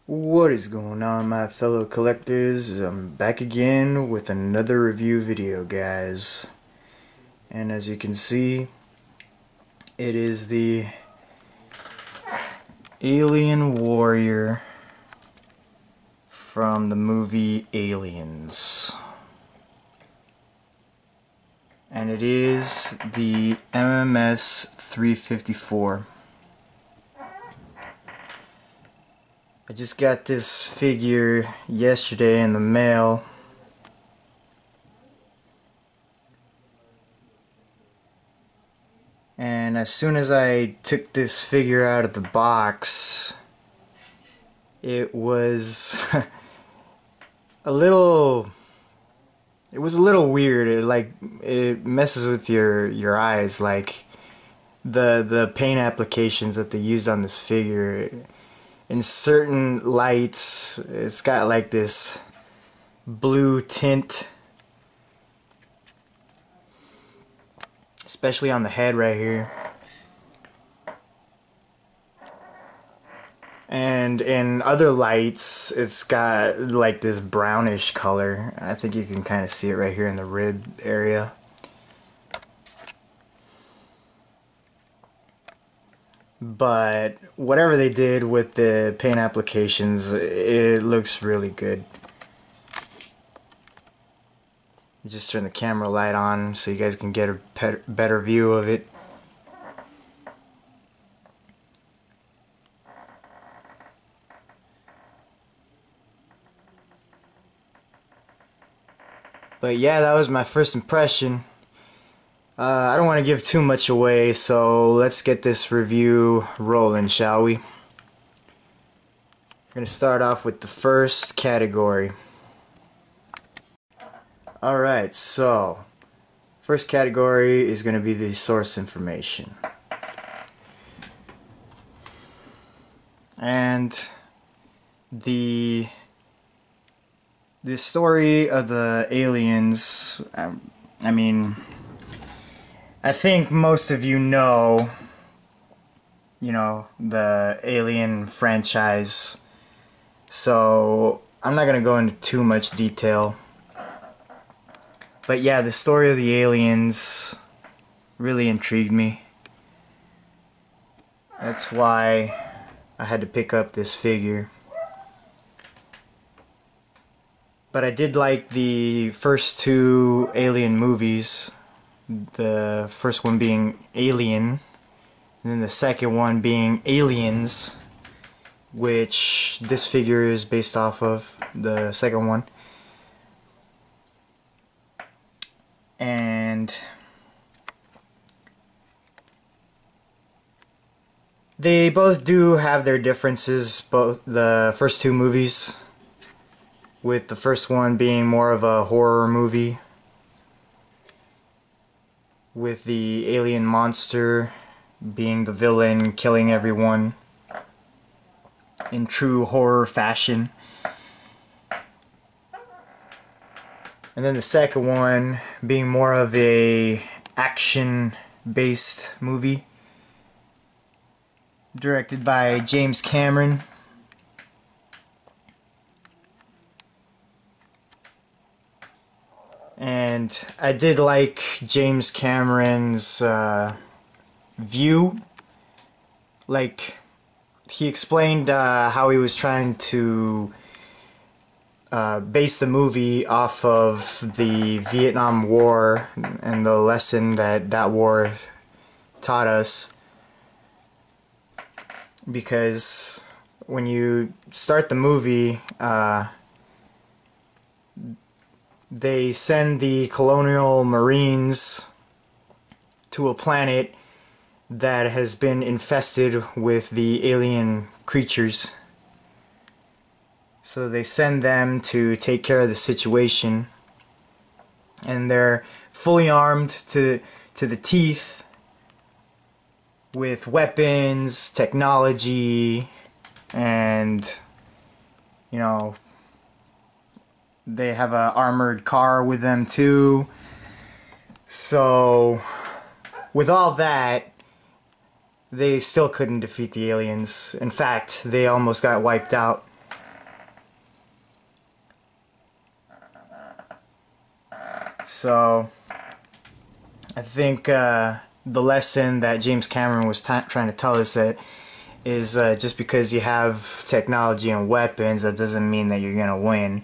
What is going on, my fellow collectors? I'm back again with another review video, guys. And as you can see, it is the Alien Warrior from the movie Aliens. And it is the MMS 354. I just got this figure yesterday in the mail. And as soon as I took this figure out of the box, it was a little weird. It messes with your eyes, like the paint applications that they used on this figure. In certain lights, it's got like this blue tint, especially on the head right here. And in other lights, it's got like this brownish color. I think you can kind of see it right here in the rib area. But whatever they did with the paint applications, it looks really good. Just turn the camera light on so you guys can get a better view of it. But yeah, that was my first impression. I don't want to give too much away, so let's get this review rolling, shall we? We're going to start off with the first category. Alright, so first category is going to be the source information. And the story of the aliens, I mean, I think most of you know, the Alien franchise, so I'm not going to go into too much detail. But yeah, the story of the aliens really intrigued me. That's why I had to pick up this figure. But I did like the first two Alien movies. The first one being Alien, and then the second one being Aliens, which this figure is based off of, the second one. And they both do have their differences, both the first two movies, with the first one being more of a horror movie, with the alien monster being the villain, killing everyone in true horror fashion. And then the second one being more of a action-based movie, directed by James Cameron. And I did like James Cameron's view. Like, he explained how he was trying to base the movie off of the Vietnam War and the lesson that war taught us. Because when you start the movie, they send the colonial marines to a planet that has been infested with the alien creatures. So they send them to take care of the situation, and they're fully armed to the teeth with weapons, technology, and they have a armored car with them too. So with all that, they still couldn't defeat the aliens. In fact, they almost got wiped out. So I think the lesson that James Cameron was trying to tell us that is just because you have technology and weapons, that doesn't mean that you're gonna win.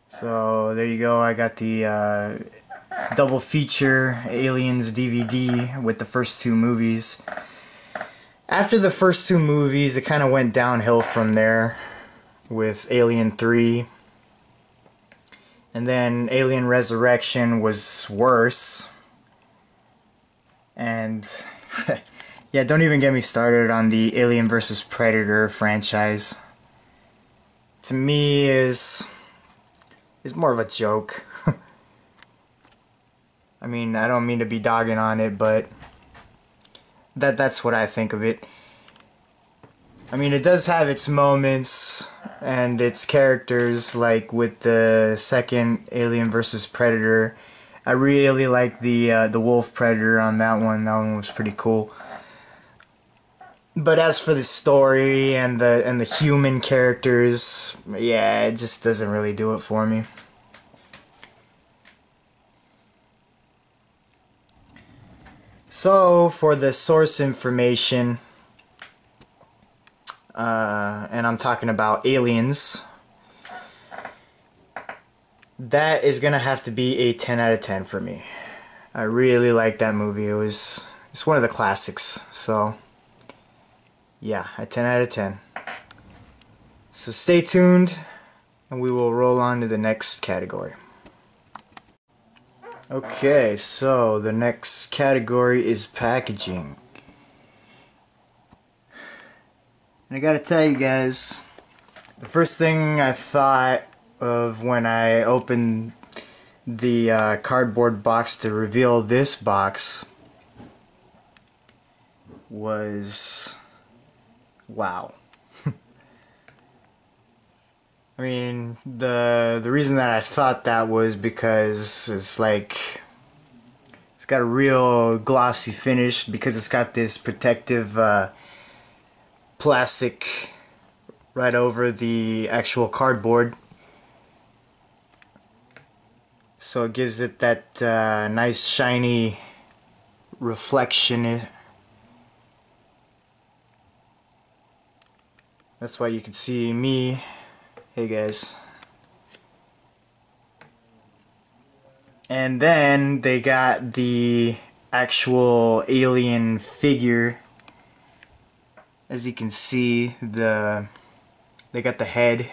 So there you go. I got the double feature Aliens DVD with the first two movies. After the first two movies, it kind of went downhill from there with Alien 3. And then Alien Resurrection was worse. And yeah, don't even get me started on the Alien vs. Predator franchise. To me is more of a joke. I mean, I don't mean to be dogging on it, but that's what I think of it. I mean, it does have its moments and its characters, like with the second Alien vs. Predator. I really like the wolf predator on that one. That one was pretty cool. But as for the story and the human characters, yeah, it just doesn't really do it for me. So for the source information, and I'm talking about Aliens, that is gonna have to be a 10 out of 10 for me. I really like that movie. It's one of the classics. So yeah, a 10 out of 10. So stay tuned, and we will roll on to the next category. Okay, so the next category is packaging. And I gotta tell you guys, the first thing I thought of when I opened the cardboard box to reveal this box was, wow. I mean, the reason that I thought that was because it's like, it's got a real glossy finish because it's got this protective plastic right over the actual cardboard. So it gives it that nice shiny reflection. That's why you can see me. Hey guys. And then they got the actual alien figure. As you can see, they got the head.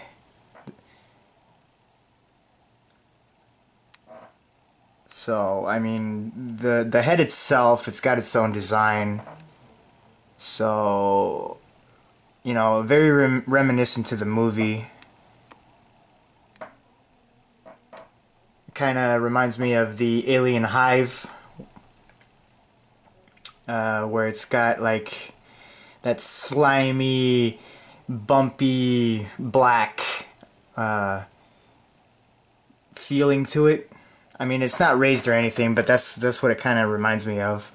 So, I mean, the head itself, it's got its own design. So, you know, very reminiscent to the movie. Kind of reminds me of the Alien Hive, where it's got like that slimy, bumpy, black feeling to it. I mean, it's not raised or anything, but that's what it kind of reminds me of.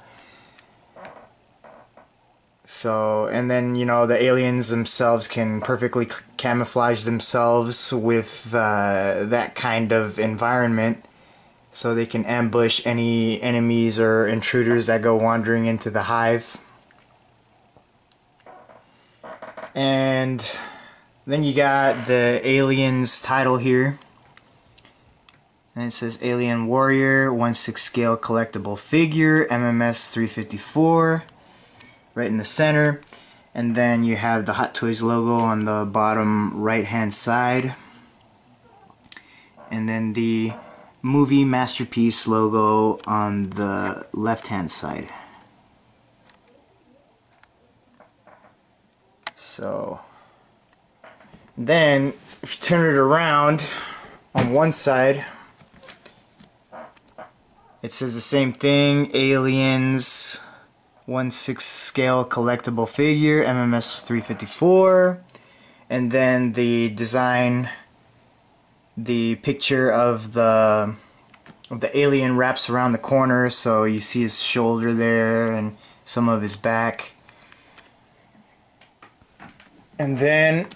So, and then, you know, the aliens themselves can perfectly camouflage themselves with that kind of environment, so they can ambush any enemies or intruders that go wandering into the hive. And then you got the Aliens title here. And it says Alien Warrior 1/6 scale collectible figure, MMS 354, right in the center. And then you have the Hot Toys logo on the bottom right hand side. And then the Movie Masterpiece logo on the left hand side. So then if you turn it around on one side, it says the same thing, Aliens 1/6 scale collectible figure, MMS 354, and then the design, the picture of the alien wraps around the corner, so you see his shoulder there and some of his back. And then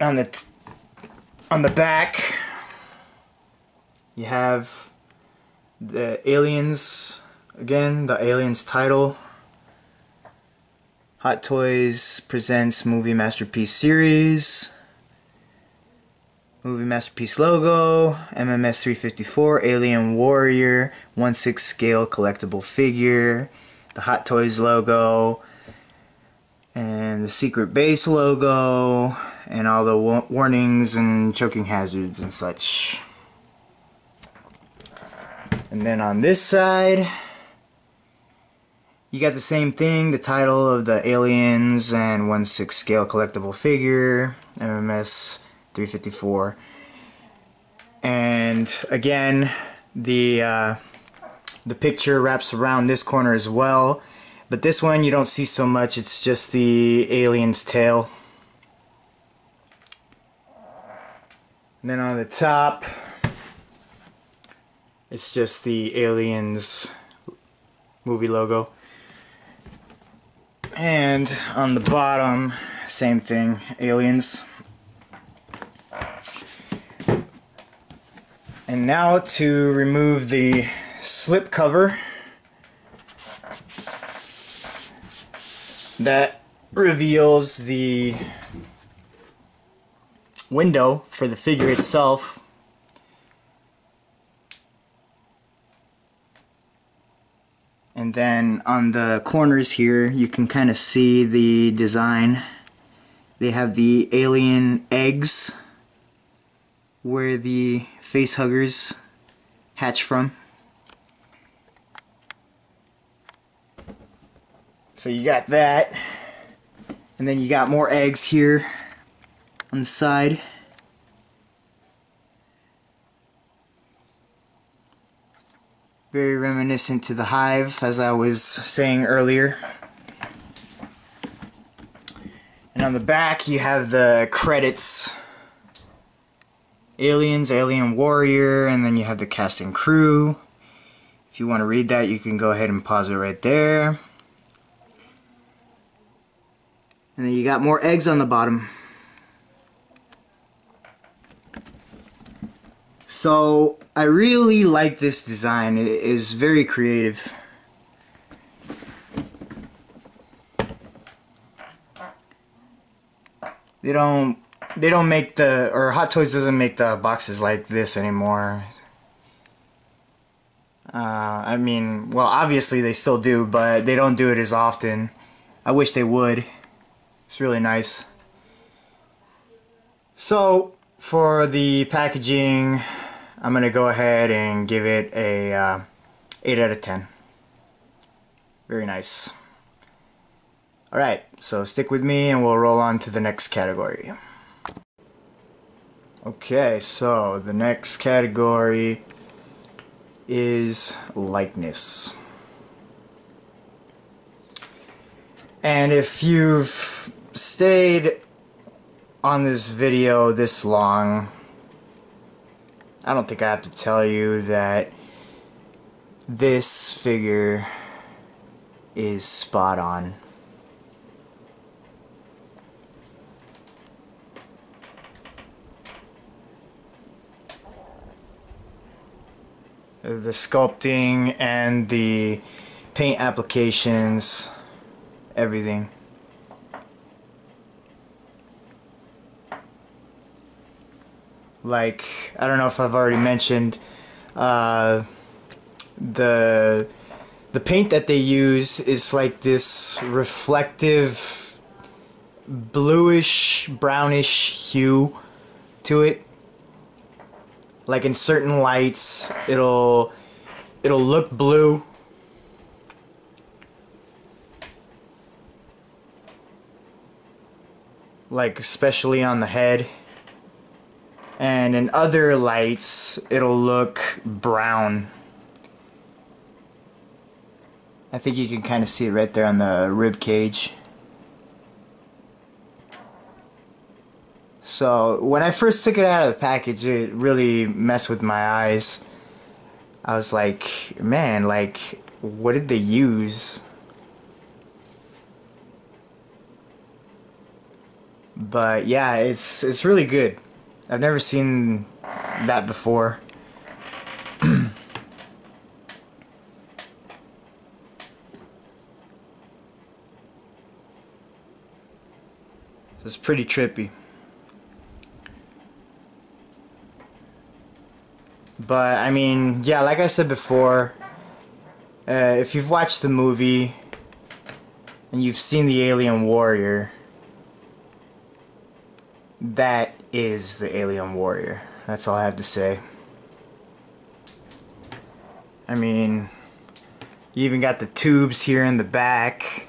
on the back, you have the Aliens, again, the Aliens title. Hot Toys presents Movie Masterpiece Series. Movie Masterpiece logo, MMS 354, Alien Warrior, 1/6 scale collectible figure, the Hot Toys logo, and the Secret Base logo, and all the warnings and choking hazards and such. And then on this side, you got the same thing, the title of the Aliens and 1/6 scale collectible figure, MMS 354. And again, the picture wraps around this corner as well, but this one you don't see so much. It's just the alien's tail. And then on the top, it's just the Aliens movie logo. And on the bottom, same thing, Aliens. And now to remove the slip cover that reveals the window for the figure itself. And then on the corners here, you can kind of see the design. They have the alien eggs where the face huggers hatch from. So you got that. And then you got more eggs here on the side. Very reminiscent to the Hive, as I was saying earlier. And on the back you have the credits. Aliens, Alien Warrior, and then you have the cast and crew. If you want to read that, you can go ahead and pause it right there. And then you got more eggs on the bottom. So I really like this design. It is very creative. They don't make the, or Hot Toys doesn't make the boxes like this anymore. I mean, well, obviously they still do, but they don't do it as often. I wish they would. It's really nice. So for the packaging, I'm gonna go ahead and give it a 8 out of 10. Very nice. Alright, so stick with me and we'll roll on to the next category. Okay, so the next category is likeness. And if you've stayed on this video this long, I don't think I have to tell you that this figure is spot on. The sculpting and the paint applications, everything. Like, I don't know if I've already mentioned, the paint that they use is like this reflective bluish brownish hue to it. Like in certain lights it'll look blue, like especially on the head, and in other lights it'll look brown. I think you can kind of see it right there on the rib cage. So when I first took it out of the package, it really messed with my eyes. I was like, man, like, what did they use? But yeah, it's really good. I've never seen that before. So it's pretty trippy. But I mean, yeah, like I said before, if you've watched the movie and you've seen the Alien Warrior, that is the Alien Warrior. That's all I have to say. I mean, you even got the tubes here in the back.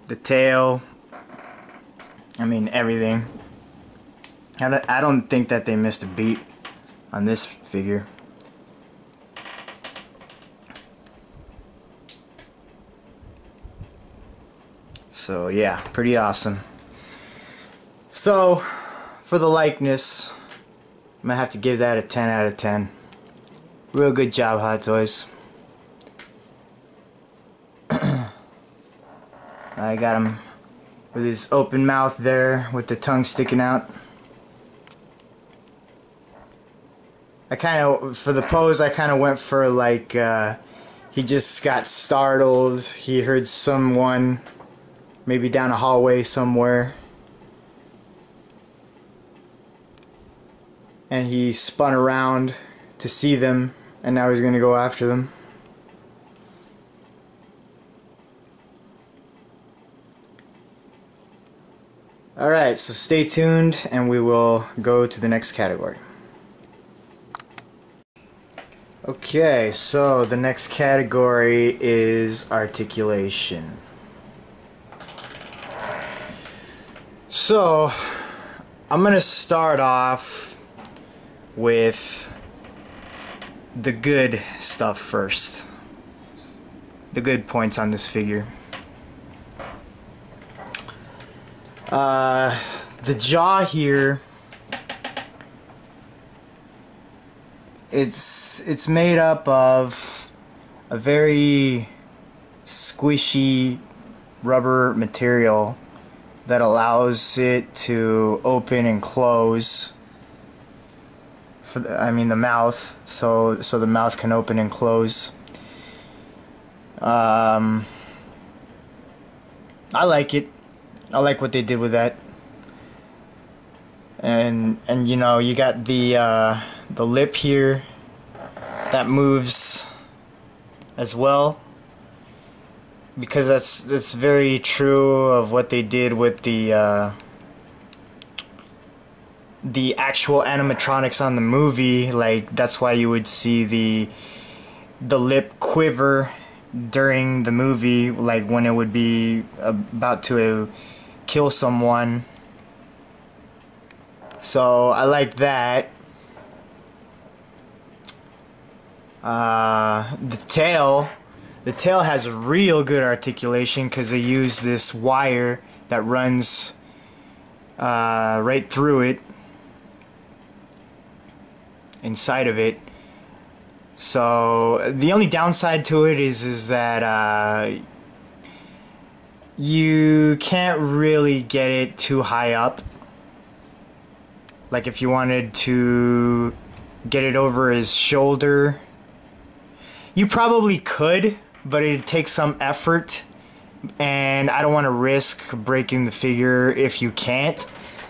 The tail. I mean, everything. I don't think that they missed a beat on this figure. So yeah, pretty awesome. So for the likeness, I'm gonna have to give that a 10 out of 10. Real good job, Hot Toys. I got him with his open mouth there with the tongue sticking out. I kind of, for the pose, I kind of went for like, he just got startled. He heard someone maybe down a hallway somewhere, and he spun around to see them, and now he's gonna go after them. Alright, so stay tuned and we will go to the next category. Okay, so the next category is articulation. So, I'm gonna start off with the good stuff first. The good points on this figure. The jaw here, it's made up of a very squishy rubber material that allows it to open and close for the mouth, so the mouth can open and close. I like it. I like what they did with that. And you know, you got the lip here that moves as well, because that's very true of what they did with the actual animatronics on the movie. Like, that's why you would see the lip quiver during the movie, like when it would be about to kill someone. So I like that. The tail has real good articulation because they use this wire that runs right through it, inside of it. So the only downside to it is that you can't really get it too high up. Like if you wanted to get it over his shoulder, you probably could, but it'd take some effort, and I don't want to risk breaking the figure if you can't,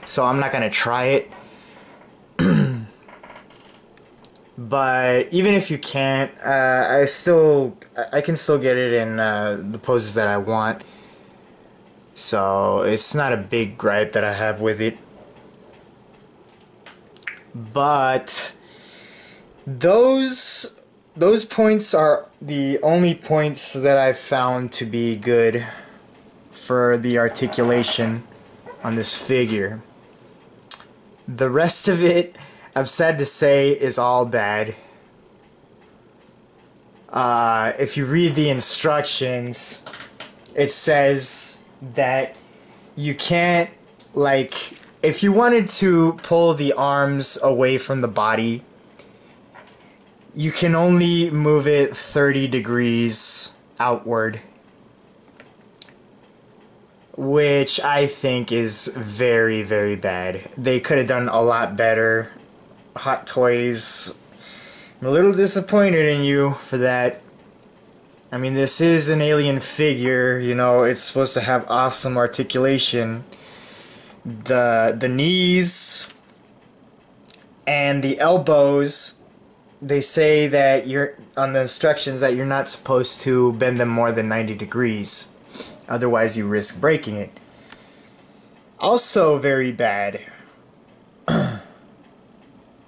so I'm not gonna try it. But even if you can't, I can still get it in the poses that I want. So it's not a big gripe that I have with it. But those points are the only points that I've found to be good for the articulation on this figure. The rest of it, I'm sad to say, is all bad. If you read the instructions, it says that you can't, like, if you wanted to pull the arms away from the body, you can only move it 30 degrees outward. which I think is very, very bad. They could have done a lot better. Hot Toys, I'm a little disappointed in you for that. I mean, this is an alien figure, you know, it's supposed to have awesome articulation. The knees and the elbows, they say that you're on the instructions that you're not supposed to bend them more than 90 degrees. Otherwise you risk breaking it. Also very bad.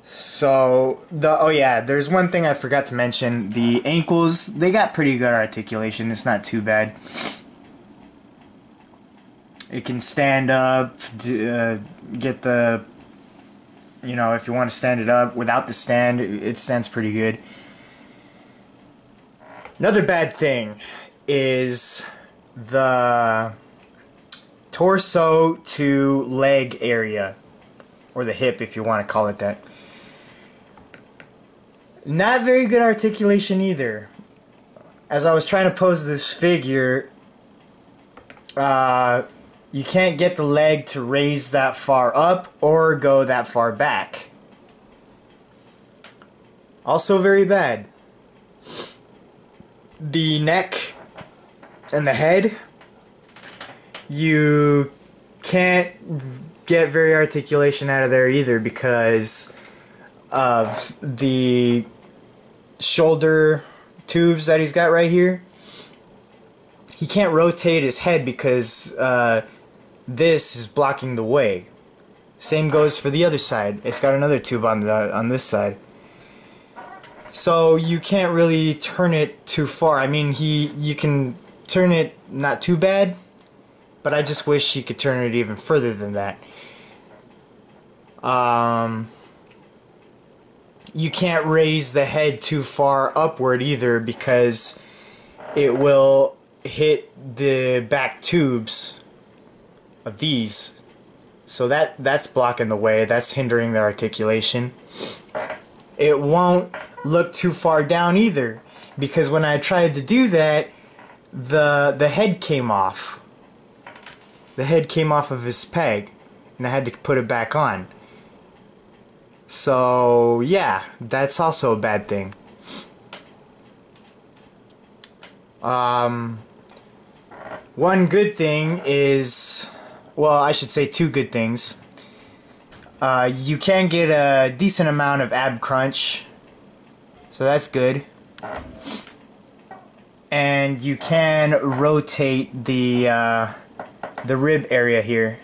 So, oh yeah, there's one thing I forgot to mention. The ankles, they got pretty good articulation. It's not too bad. It can stand up, get the, you know, if you want to stand it up without the stand, it stands pretty good. Another bad thing is the torso to leg area, or the hip if you want to call it that. Not very good articulation either. As I was trying to pose this figure, you can't get the leg to raise that far up or go that far back. Also very bad. The neck and the head, you can't get very articulation out of there either because of the shoulder tubes that he's got right here. He can't rotate his head because this is blocking the way. Same goes for the other side. It's got another tube on this side. So you can't really turn it too far. I mean, you can turn it not too bad, but I just wish you could turn it even further than that. You can't raise the head too far upward either because it will hit the back tubes of these. So that's blocking the way. That's hindering the articulation. It won't look too far down either because when I tried to do that, the head came off. The head came off of his peg and I had to put it back on. So yeah, that's also a bad thing. One good thing is, well, I should say two good things. You can get a decent amount of ab crunch, so that's good. And you can rotate the rib area here.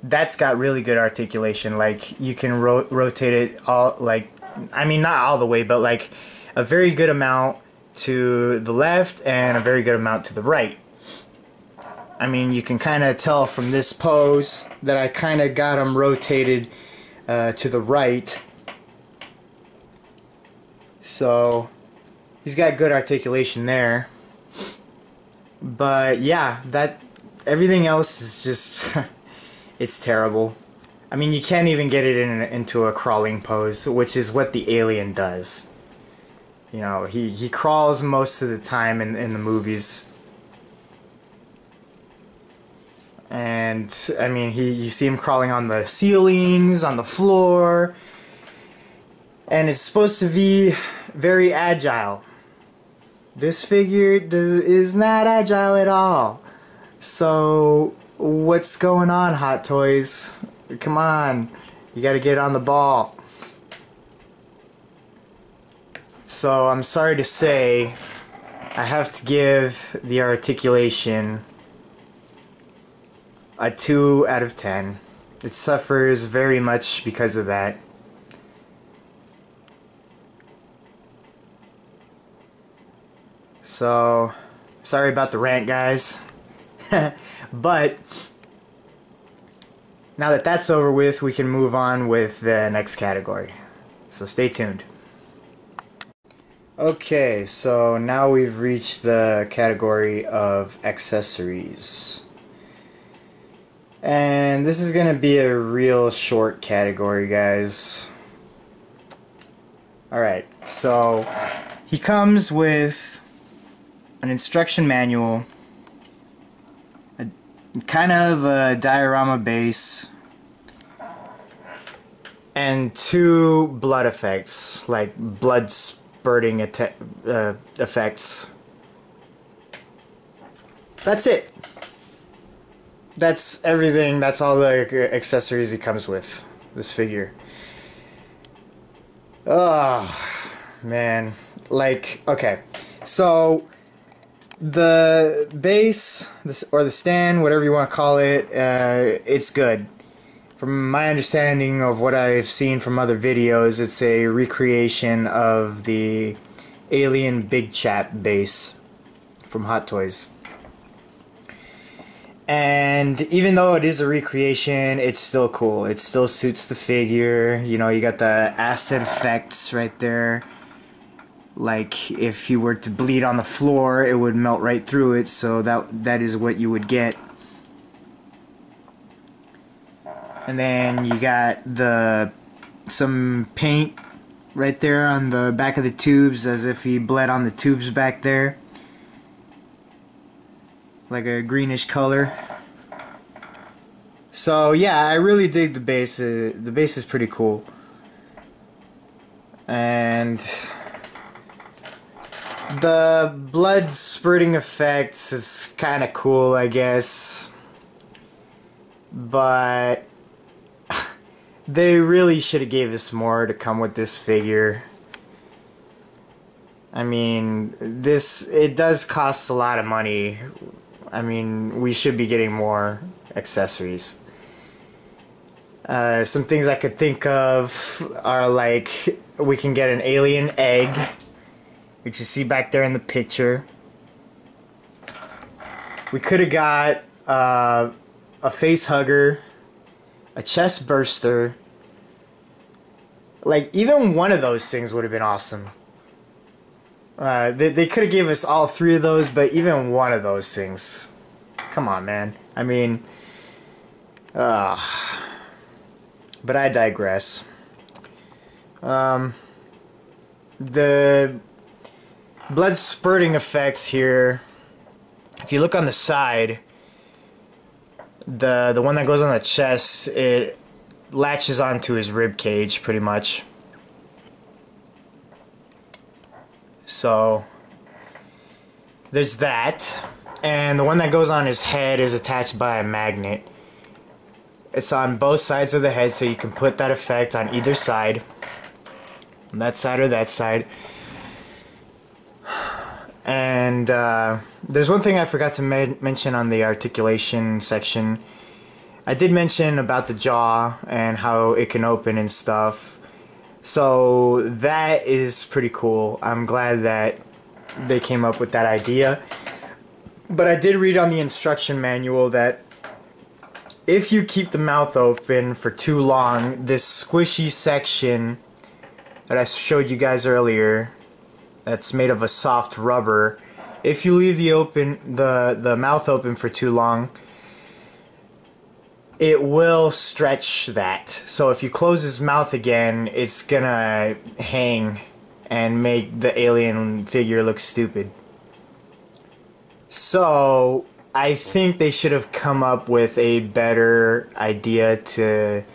That's got really good articulation. Like you can rotate it all, like, I mean not all the way, but like a very good amount to the left and a very good amount to the right. I mean, you can kind of tell from this pose that I kind of got him rotated to the right. So he's got good articulation there. But yeah, everything else is just it's terrible. I mean, you can't even get it into a crawling pose, which is what the alien does. You know, he crawls most of the time in the movies. And, I mean, you see him crawling on the ceilings, on the floor. And it's supposed to be very agile. This figure is not agile at all. So what's going on, Hot Toys? Come on, you gotta get on the ball. So I'm sorry to say, I have to give the articulation a 2 out of 10. It suffers very much because of that. So, sorry about the rant, guys. But now that that's over with, we can move on with the next category. So stay tuned. Okay, so now we've reached the category of accessories. And this is going to be a real short category, guys. Alright, so he comes with an instruction manual, kind of a diorama base, and 2 blood effects, like blood spurting effects. That's it. That's everything. That's all the accessories it comes with, this figure. Oh, man. Like, okay. So, the base, or the stand, whatever you want to call it, it's good. From my understanding of what I've seen from other videos, it's a recreation of the Alien Big Chap base from Hot Toys. And even though it is a recreation, it's still cool. It still suits the figure. You know, you got the acid effects right there. Like, if you were to bleed on the floor, it would melt right through it, so that is what you would get. And then you got some paint right there on the back of the tubes, as if he bled on the tubes back there. Like a greenish color. So yeah, I really dig the base. The base is pretty cool. And the blood spurting effects is kind of cool, I guess. But they really should have gave us more to come with this figure. I mean, it does cost a lot of money. I mean, we should be getting more accessories. Some things I could think of are like, we can get an alien egg, which you see back there in the picture. We could have got a face hugger, a chest burster. Like, even one of those things would have been awesome. They could have gave us all 3 of those, but even one of those things. Come on, man. I mean, but I digress. The blood spurting effects here, if you look on the side, the one that goes on the chest, it latches onto his rib cage pretty much. So there's that, and the one that goes on his head is attached by a magnet. It's on both sides of the head, so you can put that effect on either side, on that side or that side. And there's one thing I forgot to mention on the articulation section. I did mention about the jaw and how it can open and stuff. So that is pretty cool. I'm glad that they came up with that idea. But I did read on the instruction manual that if you keep the mouth open for too long, this squishy section that I showed you guys earlier, that's made of a soft rubber, if you leave the mouth open for too long, it will stretch that. So if you close his mouth again, it's gonna hang and make the alien figure look stupid. So I think they should have come up with a better idea to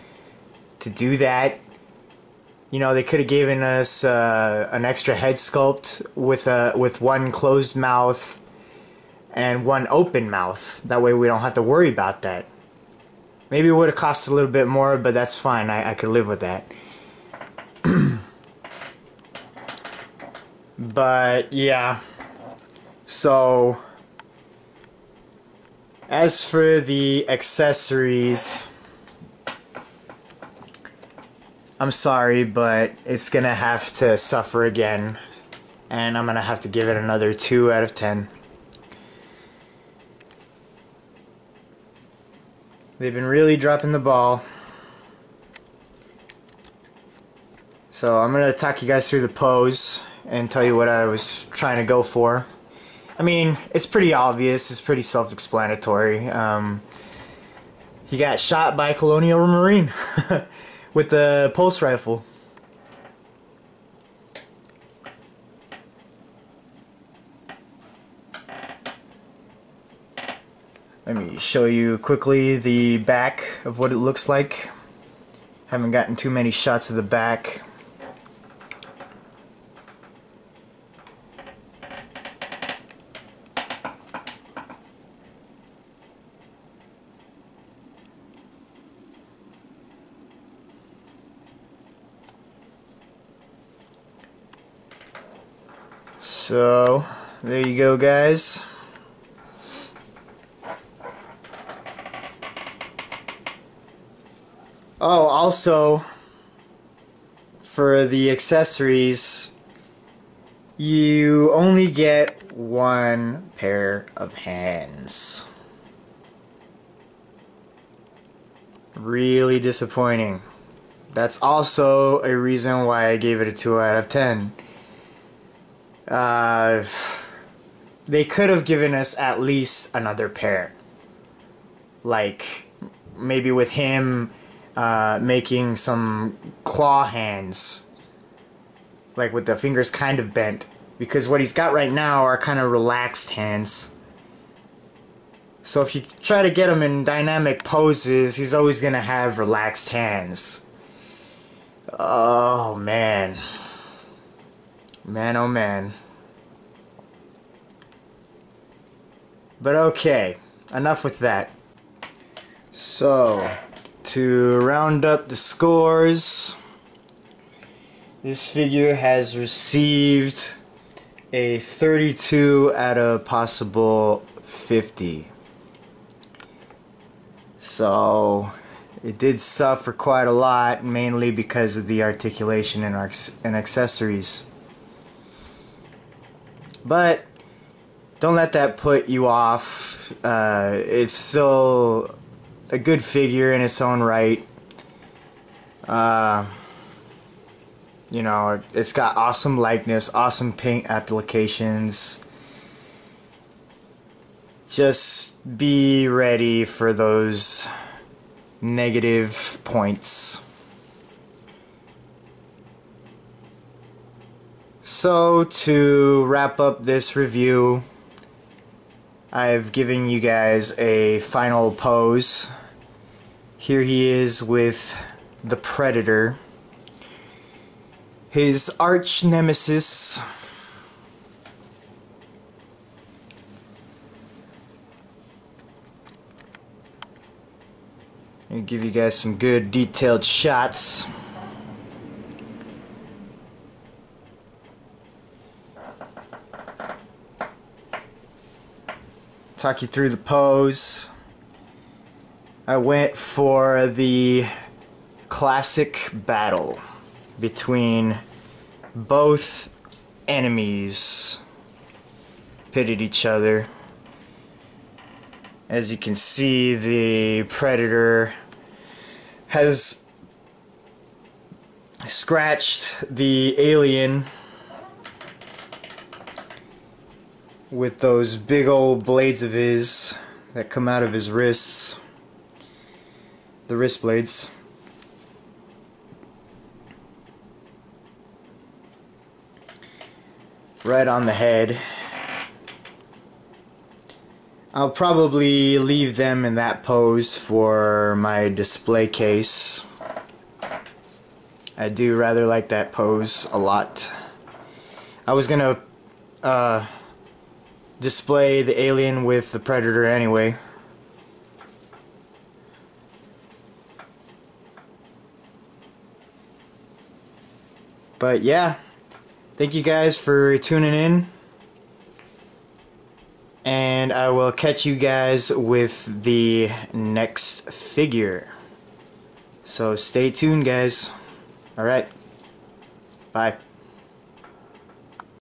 do that. You know, they could have given us an extra head sculpt with one closed mouth and one open mouth. That way we don't have to worry about that. Maybe it would have cost a little bit more, but that's fine. I could live with that. But yeah. So as for the accessories, I'm sorry, but it's gonna have to suffer again, and I'm gonna have to give it another 2 out of 10. They've been really dropping the ball. So I'm gonna talk you guys through the pose and tell you what I was trying to go for. I mean, it's pretty obvious, it's pretty self-explanatory. He got shot by a Colonial Marine with the pulse rifle. Let me show you quickly the back of what it looks like. Haven't gotten too many shots of the back. So, there you go, guys. Oh, also, for the accessories, you only get one pair of hands. Really disappointing. That's also a reason why I gave it a 2 out of 10. They could have given us at least another pair. Like, maybe with him making some claw hands. Like with the fingers kind of bent. Because what he's got right now are kind of relaxed hands. So if you try to get him in dynamic poses, he's always going to have relaxed hands. Oh, man. Man, oh, man. But okay, enough with that. So, to round up the scores, this figure has received a 32 out of possible 50. So, it did suffer quite a lot, mainly because of the articulation and accessories. But don't let that put you off. It's still a good figure in its own right. You know, it's got awesome likeness, awesome paint applications. Just be ready for those negative points. So, to wrap up this review, I've given you guys a final pose. Here he is with the Predator, his arch nemesis. I'll give you guys some good detailed shots. Talk you through the pose. I went for the classic battle between both enemies. Pitted each other. As you can see, the Predator has scratched the alien with those big old blades of his that come out of his wrists, the wrist blades. Right on the head. I'll probably leave them in that pose for my display case. I do rather like that pose a lot. I was gonna display the alien with the Predator anyway. But yeah, thank you guys for tuning in, and I will catch you guys with the next figure. So stay tuned, guys. Alright, bye.